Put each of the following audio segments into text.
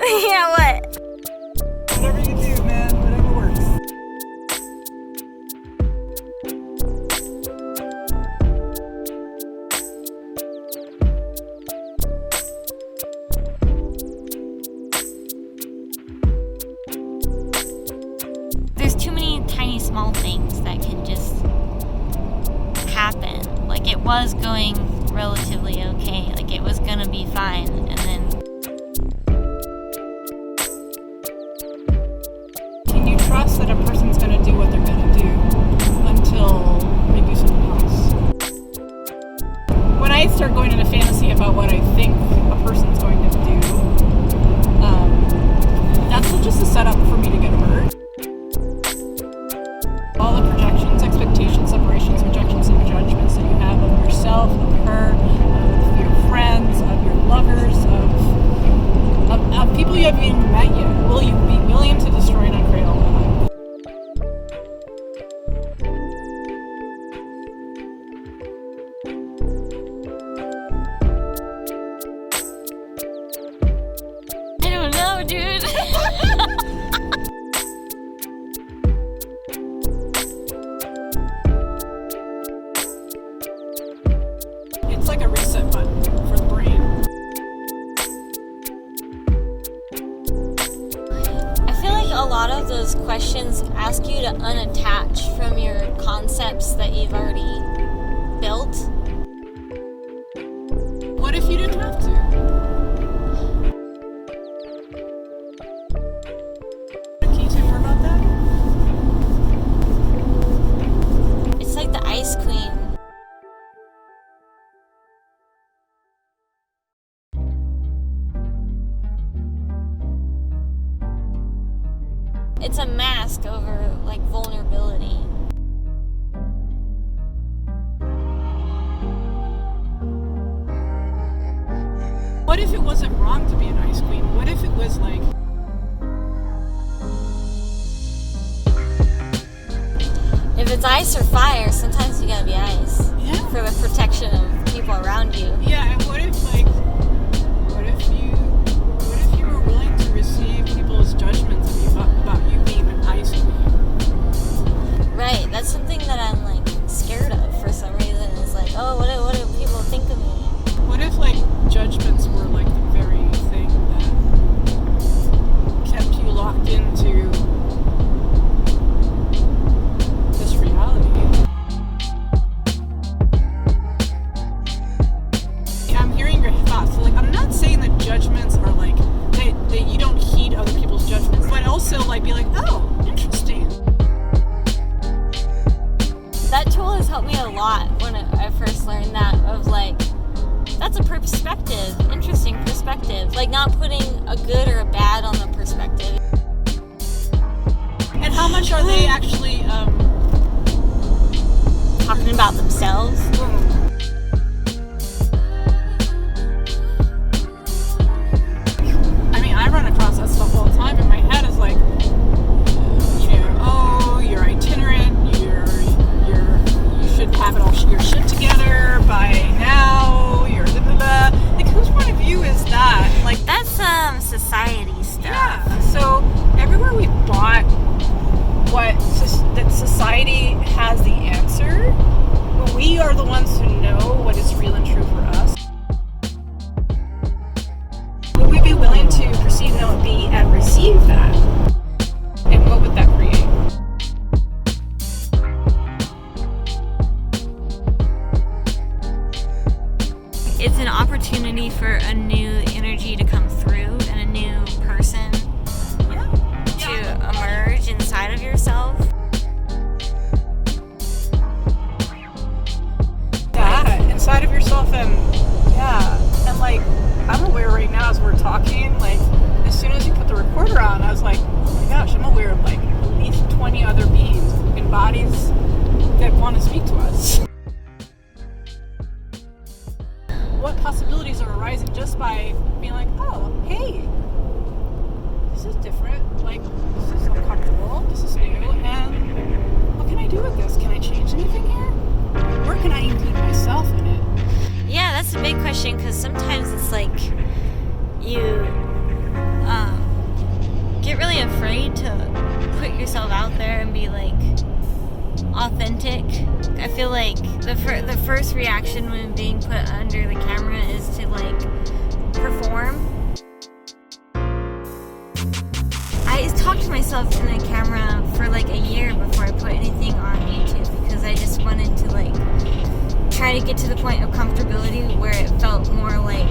Yeah, what? Whatever you do, man, whatever works. There's too many tiny small things that can just happen. Like, it was going relatively okay. Like, it was gonna be fine, and then Can you trust that a person's going to do what they're going to do until they do something else? When I start going into fantasy about what I think a person's going to do, that's just a setup for me to get hurt. All the projections, expectations, separations, rejections, and judgments that you have of yourself, of her, of your friends, of your lovers, of people you haven't even met yet. Will you be willing to destroy and uncreate all that? I don't know, dude. It's like a reset button for the brain. I feel like a lot of those questions ask you to unattach from your concepts that you've already built. What if you didn't have to? Can you say more about that? It's like the Ice Queen. It's a mask over, like, vulnerability. What if it wasn't wrong to be an ice queen? What if it was like... If it's ice or fire, sometimes you gotta be ice. Yeah. For the protection of people around you. Yeah, and what if you were willing to receive people's judgments of you about you being an ice queen? Right, that's something that I'm, like, scared of for some reason. It's like, oh, what do people think of me? What if, like, judgments were, like, the very thing that kept you locked into this reality? I'm hearing your thoughts. So, like, I'm not saying that judgments are, like, that you don't heed other people's judgments, but also, like, be like, oh, interesting. That tool has helped me a lot when I first learned that, of, like, that's a perspective, interesting perspective. Like, not putting a good or a bad on the perspective. And how much are they actually, Talking about themselves. I mean, I run across that stuff all the time, and my head is like, oh, you're itinerant, you should have it all your shit together by now, you're da da da. Like, whose point of view is that? Like, That's some society stuff. yeah. So everywhere we bought that society has the answer, but we are the ones who know what is real and true for us. Would we be willing to perceive, know, be, and receive that? And what would that create? It's an opportunity for a new energy to come through and a new person to emerge inside of yourself. Yeah, inside of yourself, and like, I'm aware right now as we're talking, like, as soon as you put the recorder on, I was like, oh my gosh, I'm aware of, like, at least 20 other beings in bodies that want to speak to us. What possibilities are arising just by being like, oh, hey, this is different, like, this is uncomfortable, this is new, and what can I do with this? Can I change anything here? Where can I include myself in it? Yeah, that's a big question, because sometimes it's like you get really afraid to put yourself out there and be like authentic. I feel like the first reaction when being put under the camera is to like perform. I talked to myself in the camera for like a year before I put anything on YouTube because I just wanted to like try to get to the point of comfortability where it felt more like,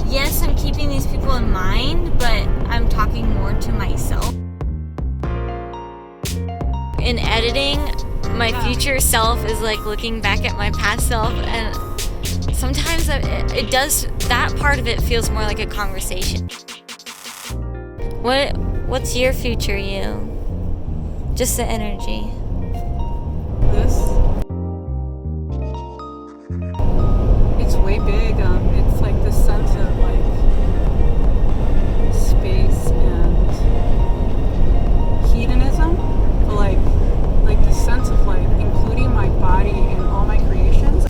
yes, I'm keeping these people in mind, but I'm talking more to myself. In editing, my future self is like looking back at my past self, and sometimes it does, that part of it feels more like a conversation. What's your future you? Just the energy. This? It's way big. It's like the sense of like space and hedonism. Like the sense of like including my body in all my creations.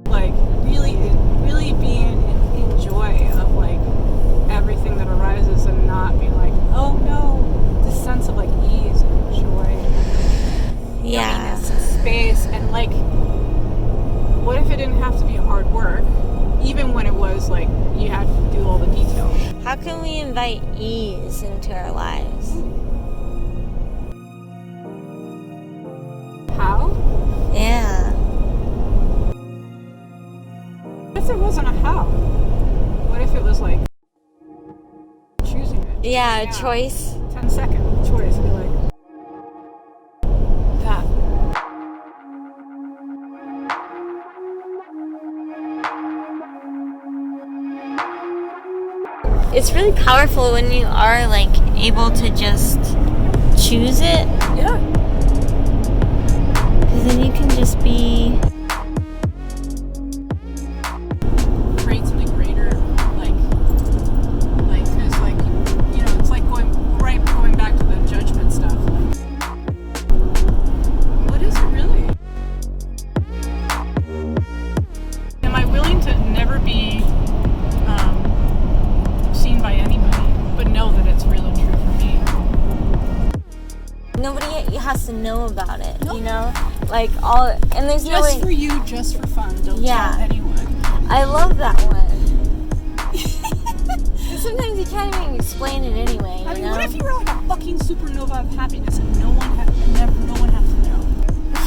Like really being in joy of like everything that arises and not being like, oh no, this sense of like ease and joy. Yeah. And space and like, what if it didn't have to be hard work, even when it was like you had to do all the details? How can we invite ease into our lives? How? Yeah. What if there wasn't a how? What if it was like choosing it? Yeah, a choice. 10-second choice. Be like, that. It's really powerful when you are like able to just choose it. Yeah. Because then you can just be. Create something greater, because like, you know, it's like going back to the judgment stuff. Like, what is it really? Am I willing to never be seen by anybody, but know that it's real and true for me? Nobody has to know about it, you know? Like all, and there's no way. Just for you, just for fun. Don't Yeah. tell anyone. I love that one. Sometimes you can't even explain it anyway. I mean, know? what if you were like a fucking supernova of happiness and no one has to know?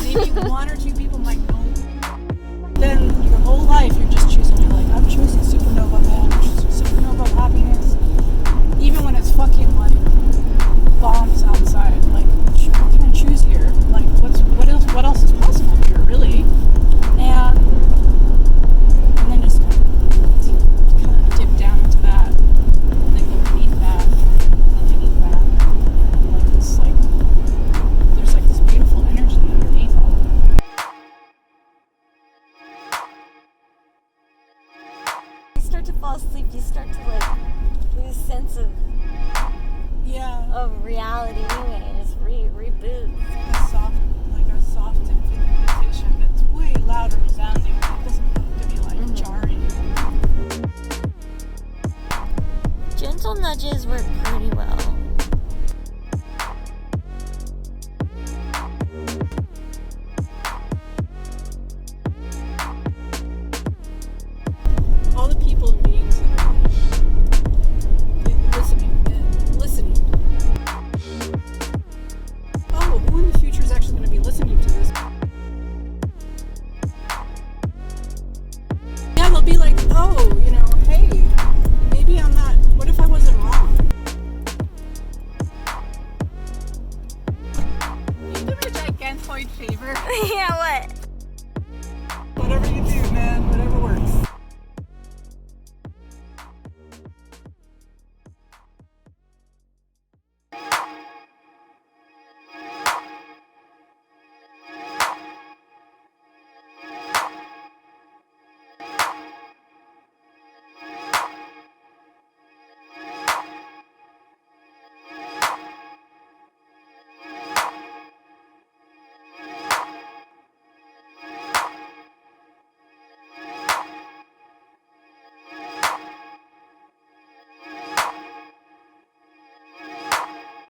Maybe one or two people might know. Then your whole life you're just choosing. You're like, I'm choosing supernova, man. I'm choosing supernova of happiness. Even when it's fucking like bombs outside. Like, what can I choose here? Like, what else is possible here, really? And then just kind of dip down into that, and then go beneath that, and then beneath that, and like this, like, there's like this beautiful energy underneath all of it. You start to fall asleep, you start to like lose sense of reality anyway, and just reboot. Like a soft invitation that's way loud and resounding. It doesn't have to be like jarring. Gentle nudges work pretty well.